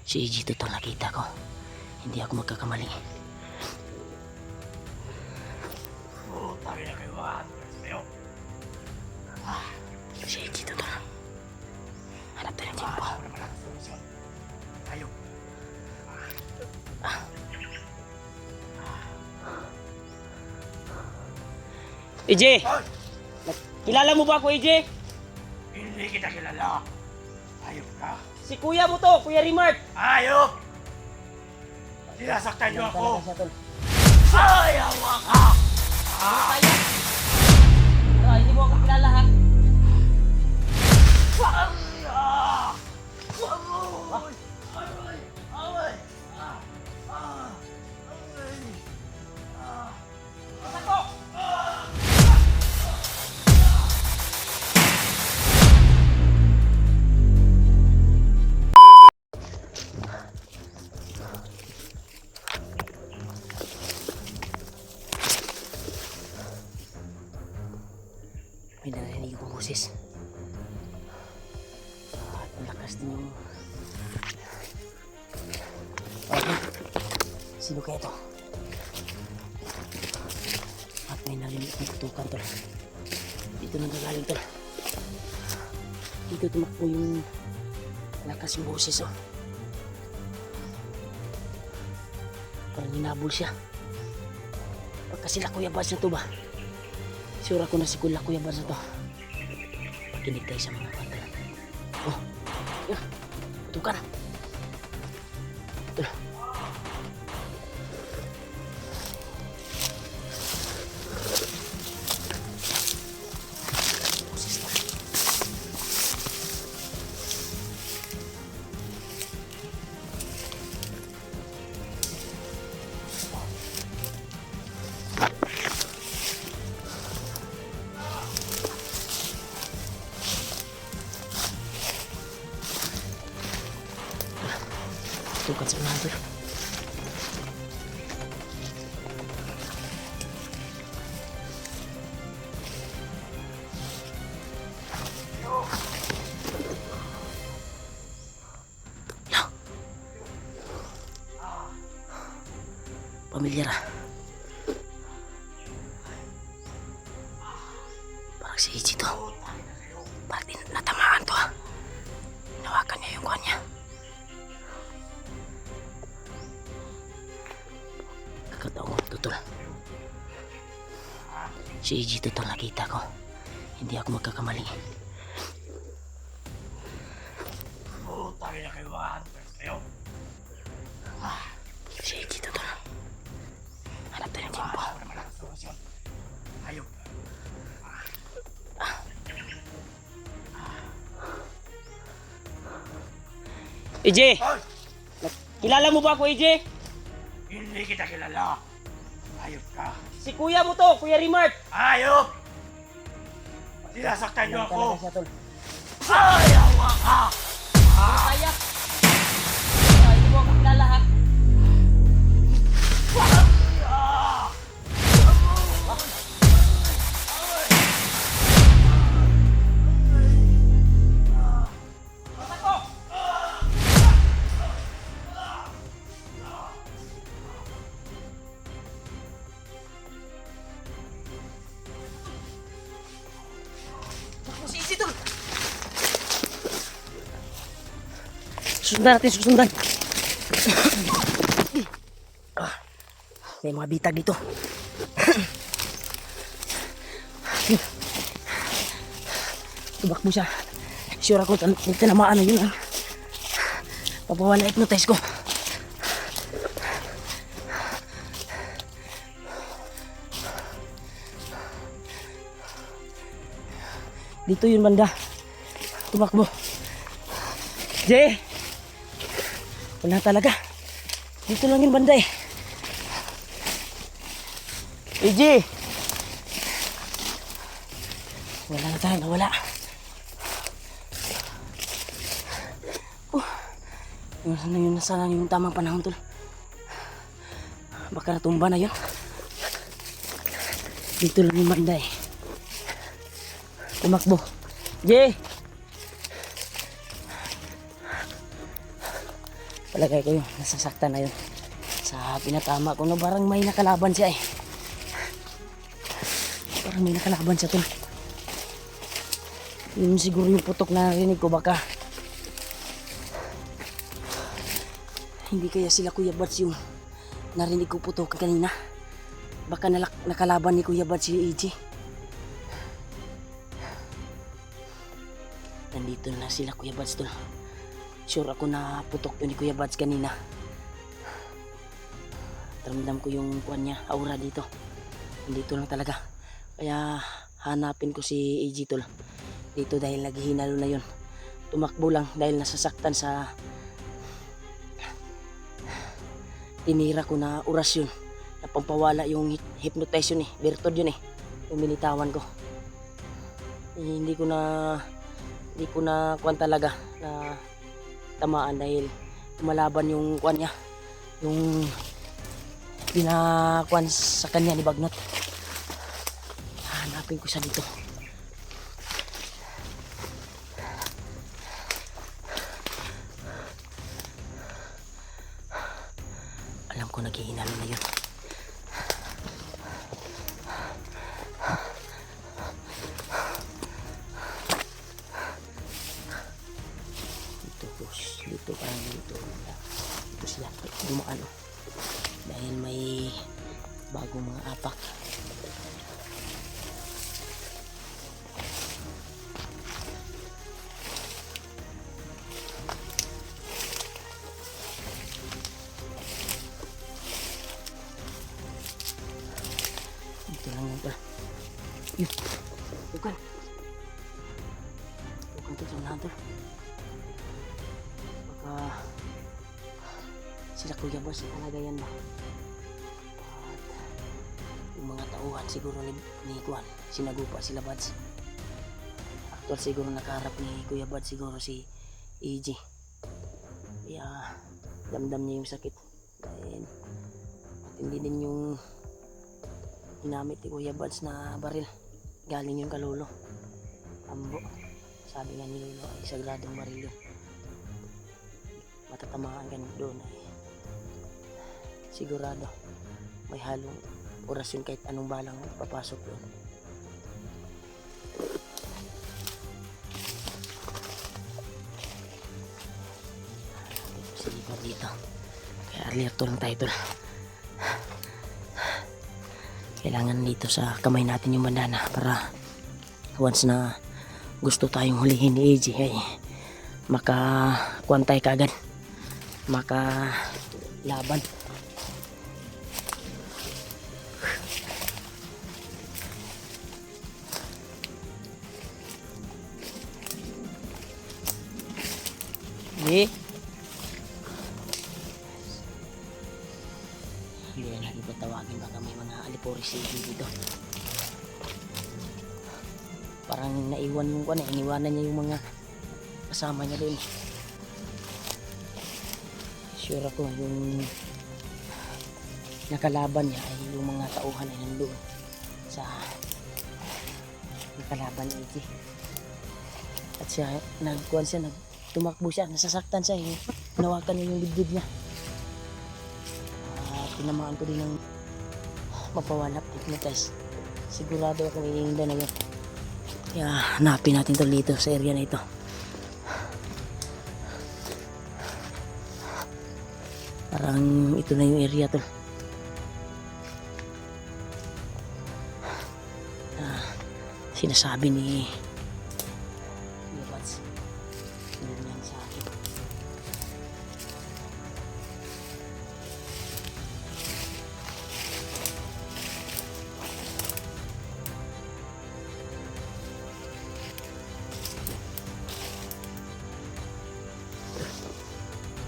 Si AJ total nakita ko. Hindi ako magkakamali. Tayo na kayo kayo. Si AJ total. Hanap tayo ng tempo. Tayo. AJ! Kilala mo ba ako, AJ? Hindi kita kilala. Ayop ka. Si kuya mo to, Kuya Rimart! Ayop! Sinasaktan niyo ako. Talaga siya, tol. Ayawa ka! Kaya! Hindi mo ako kilala, ha? May narinig akong boses. At malakas din yung... Okay. Sino kaya to? At may narinig akong putukan, tol. Dito nang gagaling, tol. Dito tumakbo yung malakas yung boses, oh. Parang hinabol siya. Pagka sila Kuya Bas na to ba? Sure ako na si Kuya Bas na to. Pakinig tayo sa mga bata. Oh, yan. Putukan. Ito. Boses na. Tukan sa unahan, tol. Pamilyar, ah. Parang si AJ to. Parang natamaan to, ah. Hinawakan niya yung kuha niya. Kakataon ko, tol. Si AJ total nakita ko. Hindi ako magkakamali. Tayo na kayo kayo. Si AJ total. Hanap tayo ng tempo. Ayop. AJ! Kilala mo ba ako, AJ? Hindi kita kilala. Ayop ka. Si kuya mo to, Kuya Rimart! Ayop! Sinasaktan niyo ako. Talaga siya, tol. Ayawa ka! Kaya! Hindi mo ako kilala, ha? Susundan natin, susundan. May mga bitag dito. Tubak mo siya. Sure ako, tinamaan na yun. Papawala hypnotize ko. Dito yun banda. Tumakbo. Jay! Wala talaga. Dito lang yung banda eh. AJ! Wala na tayo, nawala. Nasaan na yung tamang panahon, tol. Baka natumba na yun. Dito lang yung banda eh. Tumakbo. Jay! Palagay ko yun, nasasaktan na yun. Sa pinatama ko na parang may nakalaban siya eh. Parang may nakalaban siya tol. Yun siguro yung putok na narinig ko baka. Hindi kaya sila Kuya Bats yung narinig ko putok kanina. Baka nakalaban ni Kuya Bats si EJ. Nandito na sila Kuya Bats tol. Sure ako na putok yun ni Kuya Bats kanina. Ramdam ko yung kuwan niya, aura dito. Dito lang talaga. Kaya hanapin ko si EJ tol. Dito dahil naghihinalo na yun. Tumakbo lang dahil nasasaktan sa tinira ko na orasyon. Napampawala yung hypnotize yun eh. Bertod yun eh. Yung binitawan ko. Hindi ko na kuwan talaga na tamaan dahil lumalaban yung kuwan niya. Yung pinakuan sa kanya ni Bagnat. Hanapin ko siya dito. Alam ko naghihinalo na yun. Dito boss, dito parang dito. Dito sila dumaan oh. Dahil may bagong mga apak. Dito lang yan pala. Yun. Bukan. Bukan ito sa nato. Baka sila Kuya Bats talaga yan ba? Yung mga tauhan siguro ni Kuan, sinagupa sila Bats. Actual siguro nakaharap ni Kuya Bats siguro si EJ. Kaya damdam niya yung sakit. Dahil matindi din yung ginamit ni Kuya Bats na baril. Galing yung kalolo. Ambo. Sabi nga ni Lolo ay sagradong baril yun. Matatamaan ka doon ay sigurado may halong orasyon kahit anong balang papasok doon. Sige dito. Kaya alerto lang tayo tol. Kailangan dito sa kamay natin yung bandana para once na gusto tayong hulihin ni EJ ay makakuantay kagad, makalaban. Hindi na natin patawagin, baka may mga aliporis dito. Parang naiwan yung kwan eh, iniwanan niya yung mga kasama niya doon. Sure ako yung nakalaban niya ay yung mga tauhan ay nandoon sa nakalaban ni EJ. At siya nagkuhan siya, tumakbo siya, nasasaktan siya eh. Nawakan niya yung dibdib niya. Tinamaan ko din ng mapawalap, hypnotize. Sigurado ako iinda na yun. Kaya hanapin natin ito dito sa area na ito. Parang ito na yung area to. Sinasabi ni Bats. Yun yan sa akin.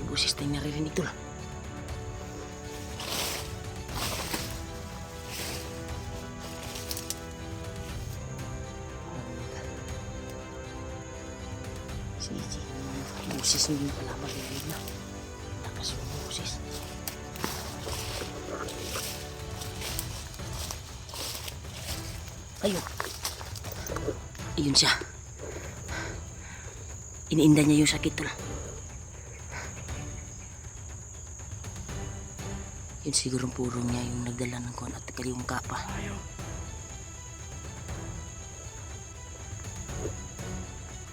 Busis tayong naririnig to lang. Si EJ, busis mo yung palaban narinig na. Lakas yung busis. Ayun. Ayun siya. Iniinda niya yung sakit to lang. Yun siguro puro niya yung nagdala ng kuwan at kaliwang kapa. Ayaw.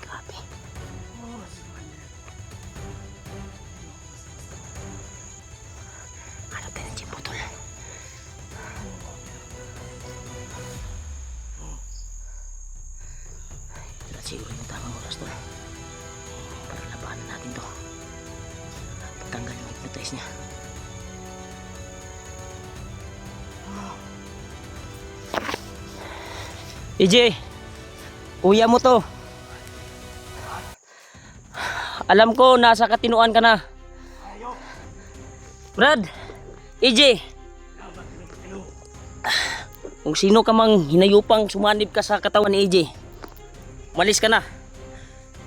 Grabe. Oh, si Commander. Hanap tayo ng Chimputol. Ito siguro yung tamang oras to. Para labanan natin to. Pagtanggal yung hypnotize niya. EJ, kuya mo to. Alam ko nasa katinuan ka na. Ayaw. Brad, EJ, Laban kami patilo. kung sino ka mang hinayupang sumanib ka sa katawan ni EJ, umalis ka na.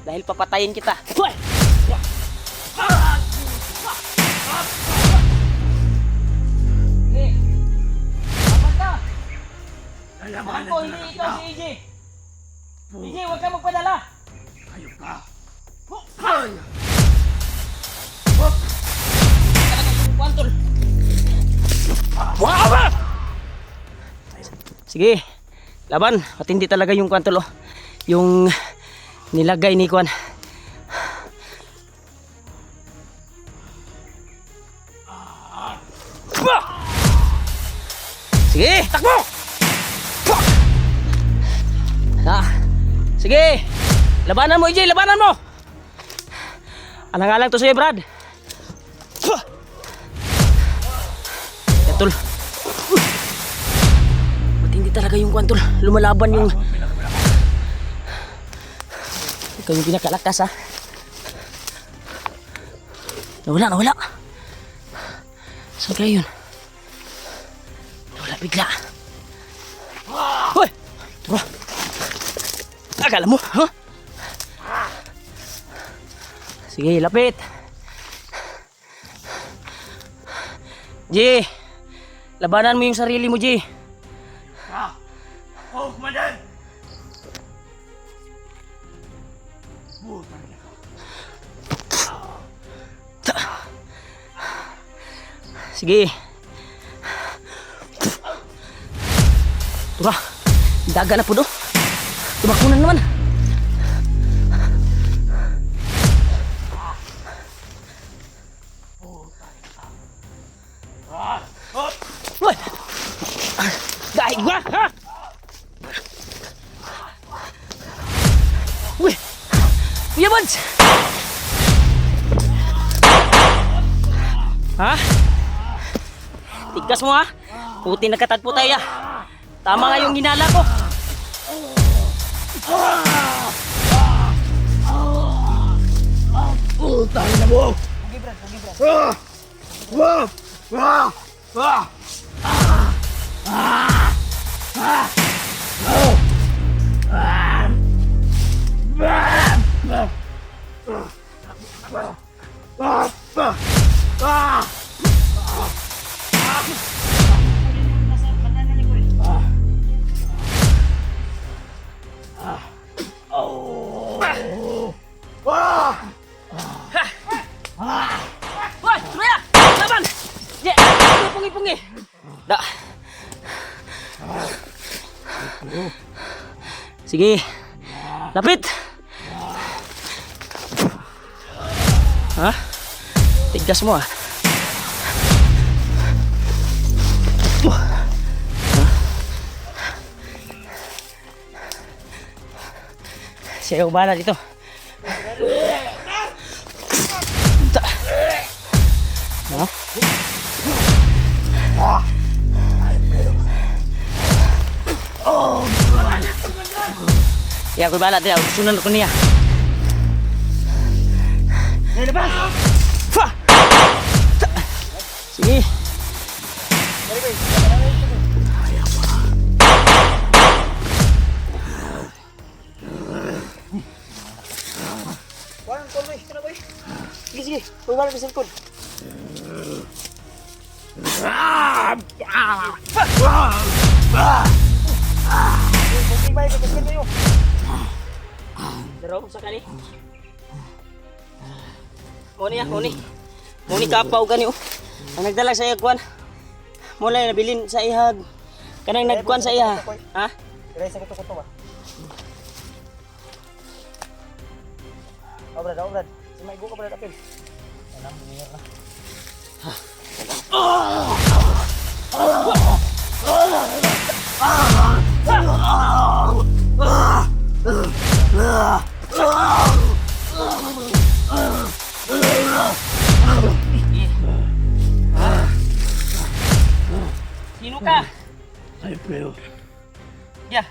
Dahil papatayin kita. Hoy! Laban ka! Lalabanan Ako, ko hindi lang ikaw kita. si EJ. EJ, huwag ka magpadala. Ayaw ka. Ay! Kwantol. Wow! Sige, laban. Matindi talaga yung kwantol, oh. Yung nilagay ni Kwan. Sige, takbo! Sige, labanan mo, EJ, labanan mo! Alang-alang to sa'yo, Brad. Tol. Matindi talaga yung Kwan, tol. Lumalaban yung... Ikaw yung pinakalakas, ha? Nawala. Saan kaya yun? Nawala bigla. Hoy! Tara. Akala mo, ha? Sige, lapit. G, labanan mo yung sarili mo, G. Ah! Oh, Commander! Buhay ako. Sige. Tura, daga na po do. Tumakbo na naman. Ah! Oh! Hoy! Dahil gua, ha? Uy! Kuya Buds! Ha? Tigas mo, ha? Puti nagkatagpo tayo, ha? Tama nga yung ginala ko. Putang na mo! Ah! Ah! Ah! Ah! Hoy! Tumaya! Laban! Ye! Pungi-pungi! Da! Sige! Lapit! Ha? Tigas mo, ha? Siya yung bala dito. Ha? Ya, aku balat dia. Sunan ko niya. Labas! Fah! Sige. Sige, sige. Huwag balat sa cellphone. Daraw sa kani. Muni ya, muni. Muni kapaw gani oh. Ang nagdala sa kuan. mula nabilin sa ihag. Kanang nagkuan sa iha. Ha? Diray sa kuto-kuto ba? Oh, Brad, oh, Brad. Si Mike, go ka, Brad, apil. Alam, minir na. Sino ka? Ay, pero. Ya.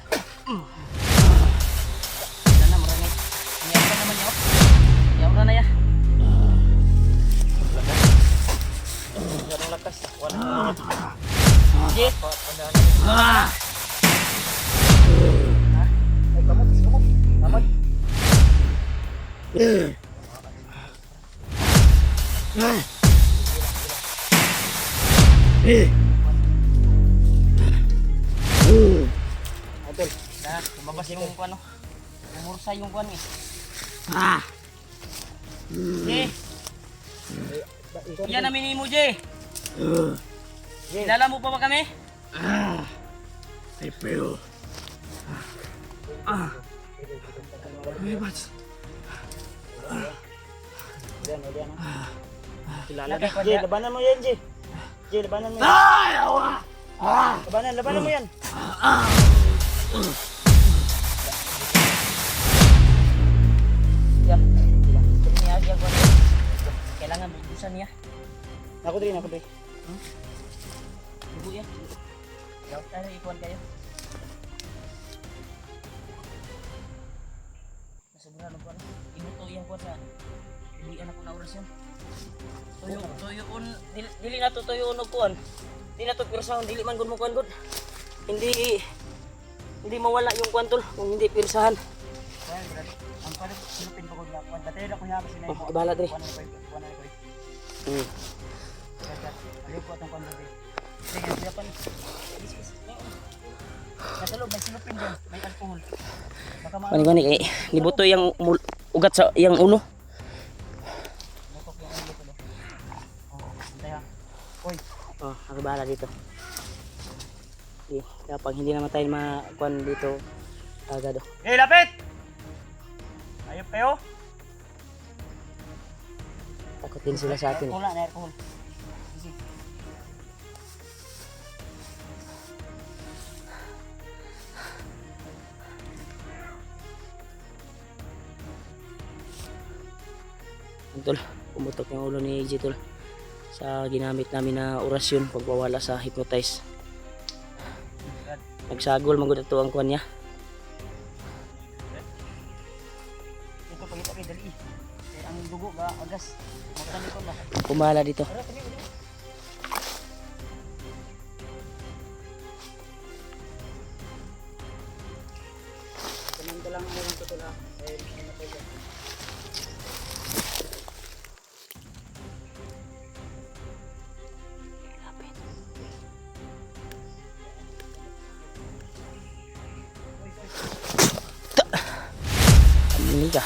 Sana marangay. Iyaw ka naman yaw. Iyaw na ya. Ganong lakas. Wala. Sige. Ay, kamot, kamot. Kamot. Idol. Dah, lumabas yung kuan no. Umursa yung kuan eh. Sige. Yan na minimo, Jay. Kilala mo pa ba kami? Ay, pero. Ay, bats. Diyan, oh, diyan, oh. Kilala Lagay na. ko Jay, dyan. labanan mo yan, Jay. Jay, labanan mo yan. Ay, awa! Labanan mo yan. Ya. Niya dia kuan. Kailangan bubusan niya. Ako din, ako din. Ibu ya. Yaw tayo ikuan kayo. Nasobrahan ko ano. Ibuto yang kuan sa dili anak ko na orasyon. Tuyo dili na to tuyo og kuan. Dili na to pirsahon, dili man gud mo kuan gud. Hindi mawala yung kuan tol kung hindi pirsahan. Well, Brad, ang pala, silupin ko kung lakuan. Dati na ko niya kasi na Oh, bahala, Dre. Kuwan na ko. Hmm. Aliw ko atong kondor. Sige, siya pa. Nasa loob, may silupin dyan. May alcohol. Baka Gani eh libuto yang ugat sa yang ulo. mamutok yung ulo ko. Oo, antay ha. Uy, Oh, ako bahala dito. Kapag hindi naman tayo makuan dito agad. hey, lapit! Ayop kayo? Takot din sila sa atin. Alcohol na, alcohol. Easy. Tol, pumutok yung ulo ni AJ tol sa ginamit namin na orasyon pagwawala sa hypnotize. Nagsagol magud ato ang kuan niya. Ito pagkita kayo, dali. Eh, ang dugo ba, agas. Magtalikod na. Kumbala dito. Tara, tabi, tabi. Kumanda lang ako ng tutula. Eh, ano pa yun? Amini ka.